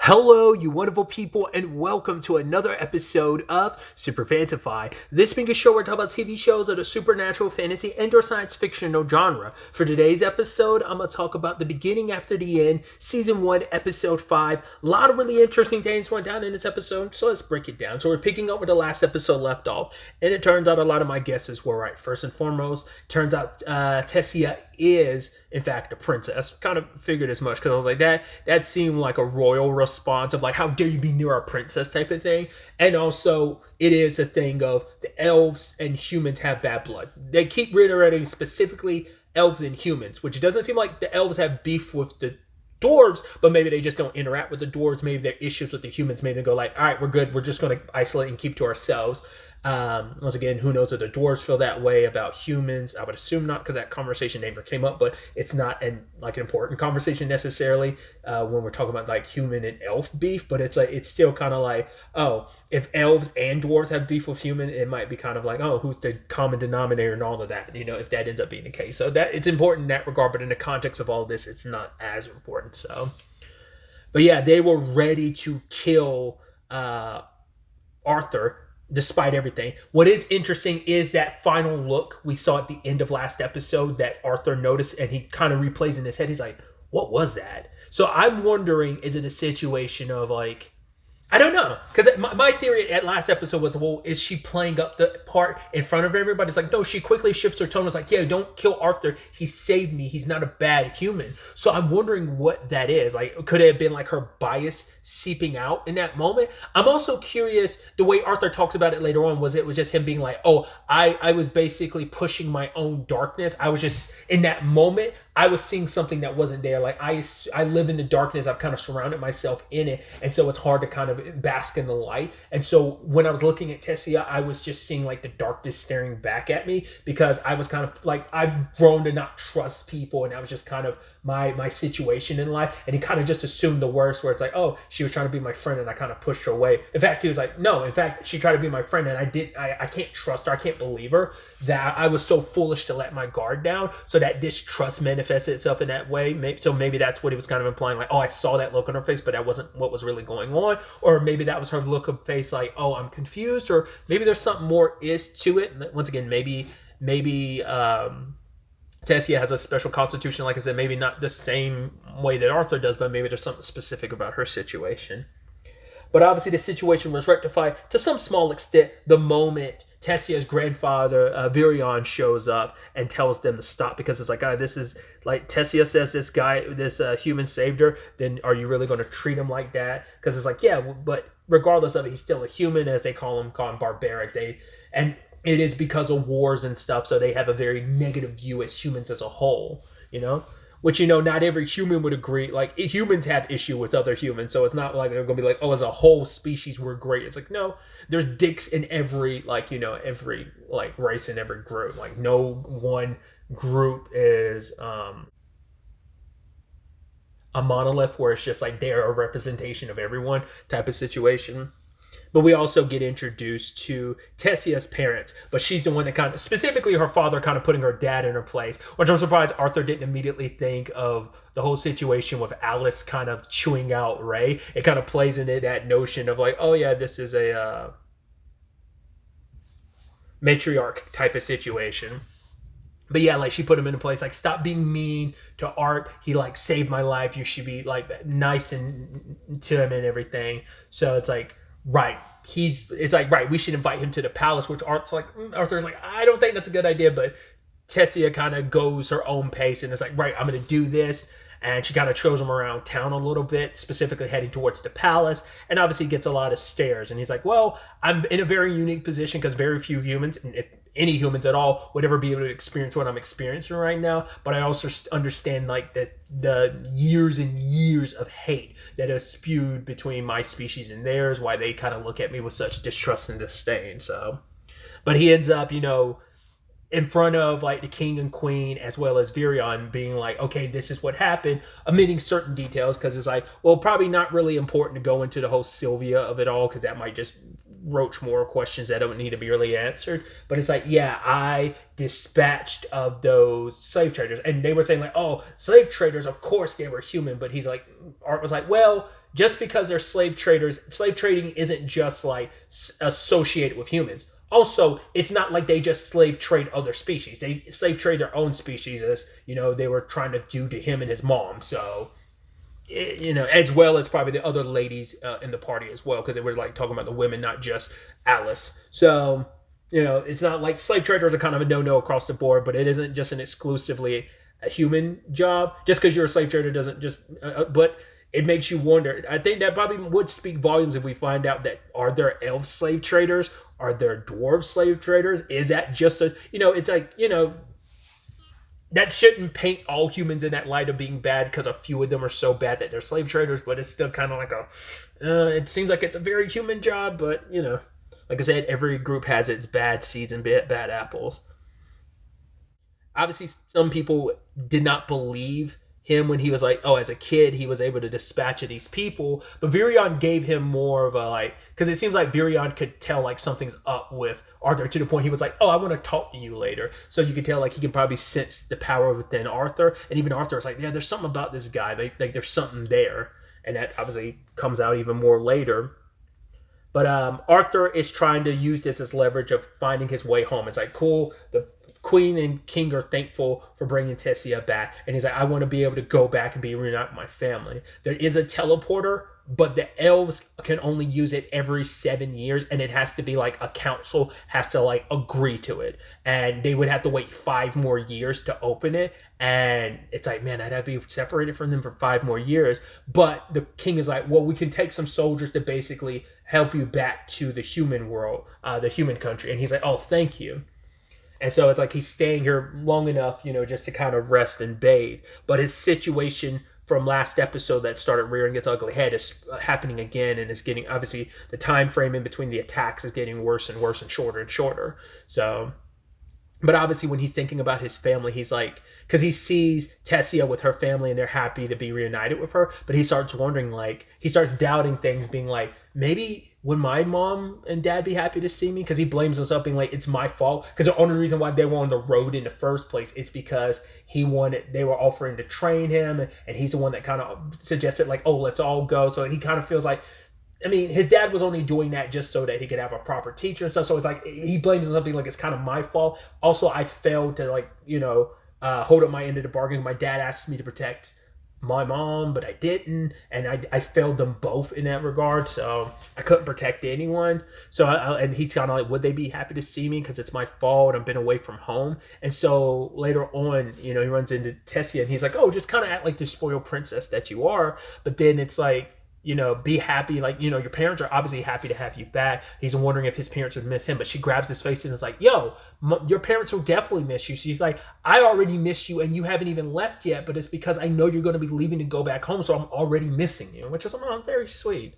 Hello, you wonderful people, and welcome to another episode of SuperFantaFi. This being a show where we talk about TV shows of the supernatural, fantasy, and/or science fictional genre. For today's episode, I'm going to talk about the beginning after the end, Season 1, Episode 5. A lot of really interesting things went down in this episode, so let's break it down. So we're picking up where the last episode left off, and it turns out a lot of my guesses were right. First and foremost, turns out Tessia is in fact a princess. Kind of figured as much because I was like, that seemed like a royal response of like, how dare you be near a princess type of thing. And also it is a thing of the elves and humans have bad blood. They keep reiterating specifically elves and humans, which doesn't seem like the elves have beef with the dwarves, but maybe they just don't interact with the dwarves. Maybe there are issues with the humans. Maybe they go like, all right, we're good, we're just going to isolate and keep to ourselves. Once again, who knows if the dwarves feel that way about humans? I would assume not, because that conversation never came up, but it's not an important conversation necessarily when we're talking about like human and elf beef. But it's still kind of like, oh, if elves and dwarves have beef with human, it might be kind of like, oh, who's the common denominator and all of that, if that ends up being the case. So that it's important in that regard, but in the context of all this, it's not as important. So, but yeah, they were ready to kill Arthur despite everything. What is interesting is that final look we saw at the end of last episode that Arthur noticed, and he kind of replays in his head. He's like, what was that? So I'm wondering, is it a situation of like, I don't know, because my theory at last episode was, well, is she playing up the part in front of everybody? It's like, no, she quickly shifts her tone. It's like, yeah, don't kill Arthur. He saved me. He's not a bad human. So I'm wondering what that is. Like, could it have been like her bias seeping out in that moment? I'm also curious, the way Arthur talks about it later on, was just him being like, oh, I was basically pushing my own darkness. I was just, in that moment, I was seeing something that wasn't there. Like, I live in the darkness. I've kind of surrounded myself in it. And so it's hard to kind of bask in the light. And so when I was looking at Tessia, I was just seeing like the darkness staring back at me, because I was kind of like, I've grown to not trust people. And that was just kind of my situation in life. And he kind of just assumed the worst, where it's like, oh, she was trying to be my friend and I kind of pushed her away. In fact, he was like, no, in fact, she tried to be my friend and I can't trust her. I can't believe her, that I was so foolish to let my guard down. So that distrust manifested itself in that way. So maybe that's what he was kind of implying, like, oh, I saw that look on her face, but that wasn't what was really going on. Or maybe that was her look of face, like, oh, I'm confused. Or maybe there's something more is to it. Once again, maybe Tessia has a special constitution, like I said, maybe not the same way that Arthur does, but maybe there's something specific about her situation. But obviously the situation was rectified to some small extent the moment Tessia's grandfather, Virion, shows up and tells them to stop, because it's like, this is like, Tessia says this human saved her, then are you really going to treat him like that? Because it's like, yeah, but regardless of it, he's still a human, as they call him barbaric. And it is because of wars and stuff, so they have a very negative view as humans as a whole, Which, not every human would agree. Like, humans have issue with other humans, so it's not like they're going to be like, oh, as a whole species, we're great. It's like, no, there's dicks in every, every, race in every group. Like, no one group is a monolith where it's just like they're a representation of everyone type of situation. But we also get introduced to Tessia's parents, but she's the one that kind of, specifically her father, kind of putting her dad in her place, which I'm surprised Arthur didn't immediately think of the whole situation with Alice kind of chewing out Ray. It kind of plays into that notion of like, oh yeah, this is a matriarch type of situation. But yeah, like, she put him in a place, like, stop being mean to Art. He saved my life. You should be nice and to him and everything. So it's like, right, right, we should invite him to the palace, which Arthur's like, I don't think that's a good idea, but Tessia kind of goes her own pace and it's like, right, I'm going to do this. And she kind of shows him around town a little bit, specifically heading towards the palace, and obviously gets a lot of stares. And he's like, well, I'm in a very unique position because very few humans, and if any humans at all, would ever be able to experience what I'm experiencing right now. But I also understand the years and years of hate that is spewed between my species and theirs, why they kind of look at me with such distrust and disdain. So, but he ends up, in front of the king and queen, as well as Virion, being like, okay, this is what happened, omitting certain details, because it's like, well, probably not really important to go into the whole Sylvia of it all, because that might just roach more questions that don't need to be really answered. But it's like, yeah, I dispatched of those slave traders, and they were saying like, oh, slave traders, of course they were human, but he's like, Art was like, well, just because they're slave traders, slave trading isn't just like associated with humans. Also, it's not like they just slave trade other species. They slave trade their own species, as they were trying to do to him and his mom. So, as well as probably the other ladies in the party as well, because they were like talking about the women, not just Alice. So, it's not like slave traders are kind of a no-no across the board, but it isn't just an exclusively a human job. Just because you're a slave trader doesn't just, but it makes you wonder. I think that probably would speak volumes if we find out that are there elf slave traders? Are there dwarf slave traders? Is that just it's like, that shouldn't paint all humans in that light of being bad because a few of them are so bad that they're slave traders, but it's still kind of like it seems like it's a very human job, but like I said, every group has its bad seeds and bad apples. Obviously, some people did not believe him when he was like, oh, as a kid, he was able to dispatch of these people. But Virion gave him more of a because it seems like Virion could tell like something's up with Arthur to the point he was like, oh, I want to talk to you later. So you could tell like he could probably sense the power within Arthur. And even Arthur was like, yeah, there's something about this guy. Like there's something there. And that obviously comes out even more later. But Arthur is trying to use this as leverage of finding his way home. It's like, cool, the Queen and King are thankful for bringing Tessia back. And he's like, I want to be able to go back and be reunited with my family. There is a teleporter, but the elves can only use it every 7 years. And it has to be like a council has to like agree to it. And they would have to wait 5 more years to open it. And it's like, man, I'd have to be separated from them for 5 more years. But the king is like, well, we can take some soldiers to basically help you back to the human world, the human country. And he's like, oh, thank you. And so it's like he's staying here long enough, just to kind of rest and bathe. But his situation from last episode that started rearing its ugly head is happening again, and is getting, obviously, the time frame in between the attacks is getting worse and worse and shorter. So, but obviously when he's thinking about his family, he's like, because he sees Tessia with her family and they're happy to be reunited with her, but he starts wondering, like, he starts doubting things, being like, maybe would my mom and dad be happy to see me? Because he blames himself, being like, it's my fault. Because the only reason why they were on the road in the first place is because they were offering to train him, and he's the one that kind of suggested, like, oh, let's all go. So he kind of feels like, I mean, his dad was only doing that just so that he could have a proper teacher and stuff. So it's like, he blames himself, being like, it's kind of my fault. Also, I failed to, like, hold up my end of the bargain. My dad asked me to protect my mom, but I didn't, and I failed them both in that regard, so I couldn't protect anyone. So and he's kind of like, would they be happy to see me because it's my fault, I've been away from home? And so later on, he runs into Tessia, and he's like, oh, just kind of act like the spoiled princess that you are. But then it's like, be happy, like, your parents are obviously happy to have you back. He's wondering if his parents would miss him, but she grabs his face and is like, yo, your parents will definitely miss you. She's like, I already miss you, and you haven't even left yet, but it's because I know you're going to be leaving to go back home, so I'm already missing you, which is very sweet.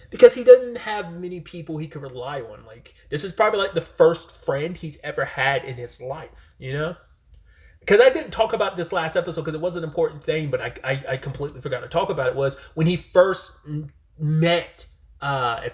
Because he doesn't have many people he can rely on. Like, this is probably like the first friend he's ever had in his life, Because I didn't talk about this last episode because it was an important thing, but I completely forgot to talk about it, was when he first met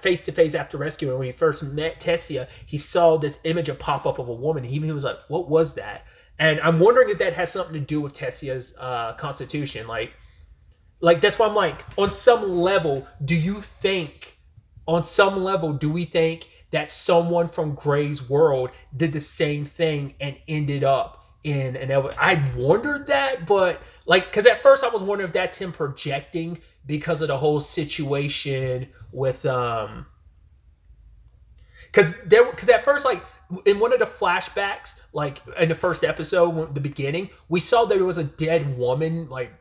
face-to-face after rescue, and when he first met Tessia, he saw this image of pop up of a woman. He was like, what was that? And I'm wondering if that has something to do with Tessia's constitution. Like that's why I'm like, on some level, do we think that someone from Gray's world did the same thing and ended up in an elf? I wondered that, but because at first I was wondering if that's him projecting because of the whole situation with because at first, like, in one of the flashbacks, like in the first episode, the beginning, we saw there was a dead woman, like,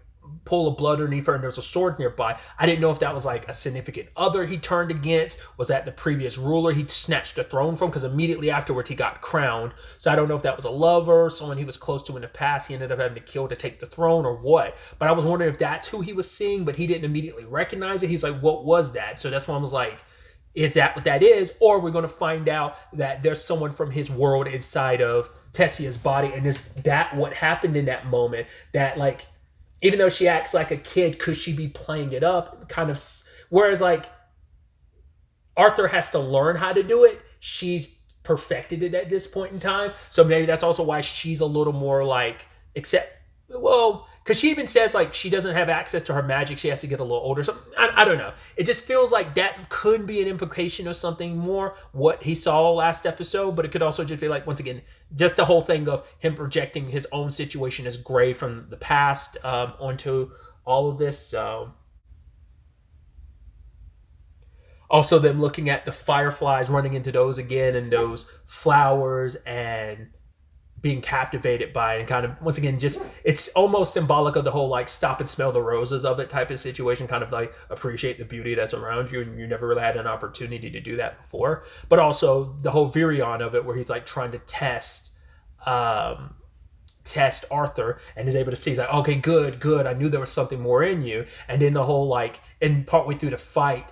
pool of blood underneath her, and there was a sword nearby. I didn't know if that was like a significant other he turned against. Was that the previous ruler he snatched the throne from? Because immediately afterwards he got crowned. So I don't know if that was a lover, someone he was close to in the past he ended up having to kill to take the throne, or what. But I was wondering if that's who he was seeing, but he didn't immediately recognize it. He's like, what was that? So that's why I was like, is that what that is? Or we're going to find out that there's someone from his world inside of Tessia's body, and is that what happened in that moment? That, like, even though she acts like a kid, could she be playing it up? Kind of. Whereas, like, Arthur has to learn how to do it. She's perfected it at this point in time. So maybe that's also why she's a little more like, because she even says like she doesn't have access to her magic. She has to get a little older. So I don't know. It just feels like that could be an implication of something more what he saw last episode, but it could also just be like, once again, just the whole thing of him projecting his own situation as gray from the past onto all of this. So also them looking at the fireflies, running into those again, and those flowers, and being captivated by it, and kind of, once again, just, it's almost symbolic of the whole like stop and smell the roses of it type of situation, kind of like appreciate the beauty that's around you, and you never really had an opportunity to do that before. But also the whole Virion of it, where he's like trying to test Arthur, and is able to see, he's like, okay, good, I knew there was something more in you. And then the whole like, and partway through the fight,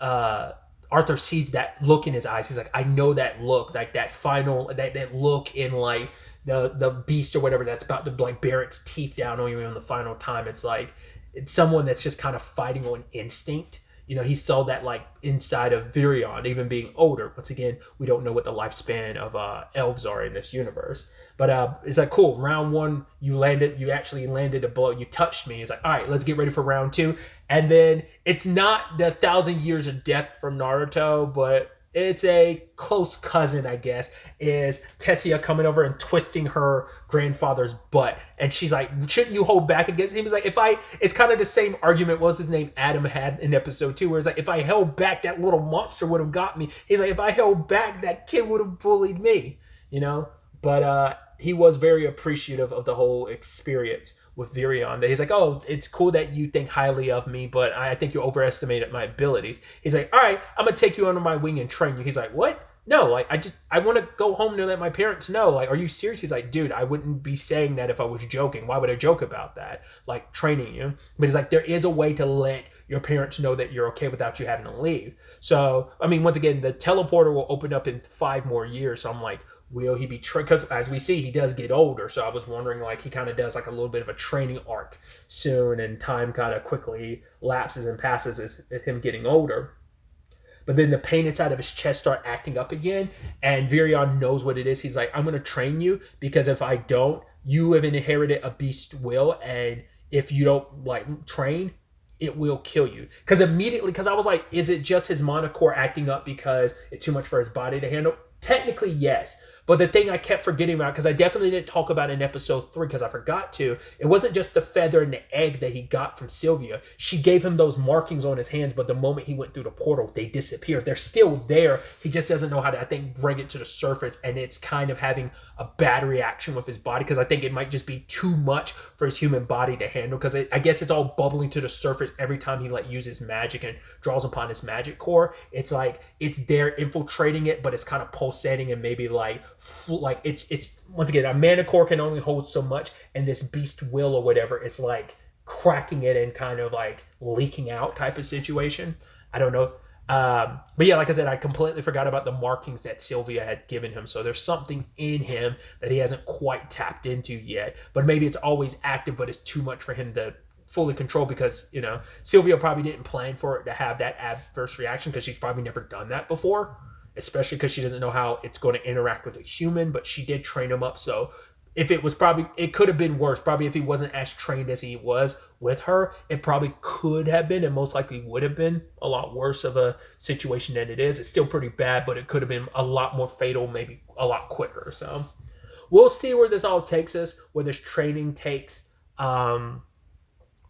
Arthur sees that look in his eyes. He's like, I know that look, like that final, that look in like the beast or whatever that's about to like bear its teeth down on you on the final time. It's like, it's someone that's just kind of fighting on instinct. You know, he saw that like inside of Virion, even being older. Once again, we don't know what the lifespan of elves are in this universe. But it's like, cool, round one, you actually landed a blow. You touched me. It's like, all right, let's get ready for round two. And then it's not the 1,000 Years of Death from Naruto, but it's a close cousin, I guess, is Tessia coming over and twisting her grandfather's butt. And she's like, shouldn't you hold back against him? He's like, it's kind of the same argument, what's his name, Adam had in episode 2, where it's like, if I held back, that little monster would have got me. He's like, if I held back, that kid would have bullied me, you know? But he was very appreciative of the whole experience with Virion. He's like, oh, it's cool that you think highly of me, but I think you overestimated my abilities. He's like, all right, I'm gonna take you under my wing and train you. He's like, what? No, like I want to go home and let my parents know. Like, are you serious? He's like, dude, I wouldn't be saying that if I was joking. Why would I joke about that? Like training you. But he's like, there is a way to let your parents know that you're okay without you having to leave. So, I mean, once again, the teleporter will open up in 5 more years. So I'm like, will he be trained? Because as we see, he does get older. So I was wondering, like, he kind of does like a little bit of a training arc soon, and time kind of quickly lapses and passes as him getting older. But then the pain inside of his chest start acting up again, and Virion knows what it is. He's like, I'm going to train you, because if I don't, you have inherited a beast will, and if you don't like train, it will kill you. Because I was like, is it just his monocore acting up because it's too much for his body to handle? Technically, yes. But the thing I kept forgetting about, because I definitely didn't talk about in episode 3 because I forgot to, it wasn't just the feather and the egg that he got from Sylvia. She gave him those markings on his hands, but the moment he went through the portal, they disappeared. They're still there. He just doesn't know how to, I think, bring it to the surface, and it's kind of having a bad reaction with his body, because I think it might just be too much for his human body to handle, because I guess it's all bubbling to the surface every time he like uses magic and draws upon his magic core. It's like it's there infiltrating it, but it's kind of pulsating, and maybe like it's once again, a mana core can only hold so much, and this beast will or whatever is like cracking it and kind of like leaking out type of situation. I don't know. But yeah, like I said, I completely forgot about the markings that Sylvia had given him. So there's something in him that he hasn't quite tapped into yet. But maybe it's always active, but it's too much for him to fully control, because, you know, Sylvia probably didn't plan for it to have that adverse reaction, because she's probably never done that before, especially because she doesn't know how it's going to interact with a human, but she did train him up. So if it was it could have been worse. Probably if he wasn't as trained as he was with her, it probably could have been, and most likely would have been, a lot worse of a situation than it is. It's still pretty bad, but it could have been a lot more fatal, maybe a lot quicker. So we'll see where this all takes us, where this training takes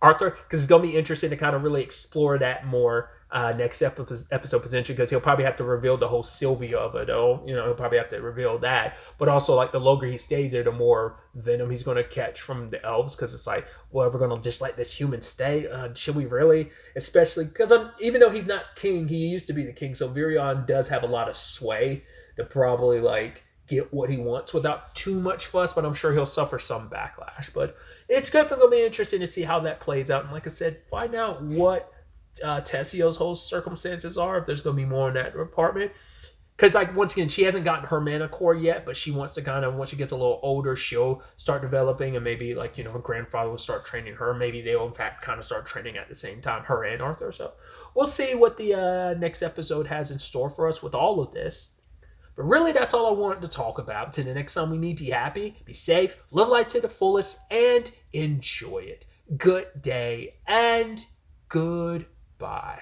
Arthur, because it's going to be interesting to kind of really explore that more next episode potentially, because he'll probably have to reveal the whole Sylvia of it. He'll probably have to reveal that. But also, like, the longer he stays there, the more venom he's going to catch from the elves, because it's like, well, we're going to just let this human stay? Should we really? Especially because even though he's not king, he used to be the king, so Virion does have a lot of sway to probably like get what he wants without too much fuss, but I'm sure he'll suffer some backlash. But it's definitely going to be interesting to see how that plays out, and like I said, find out what Tessio's whole circumstances are, if there's going to be more in that department. Because, like, once again, she hasn't gotten her mana core yet, but she wants to kind of, once she gets a little older, she'll start developing, and maybe, like, you know, her grandfather will start training her. Maybe they'll, in fact, kind of start training at the same time, her and Arthur. So we'll see what the next episode has in store for us with all of this. But really, that's all I wanted to talk about. Till the next time we meet, be happy, be safe, live life to the fullest, and enjoy it. Good day and goodbye.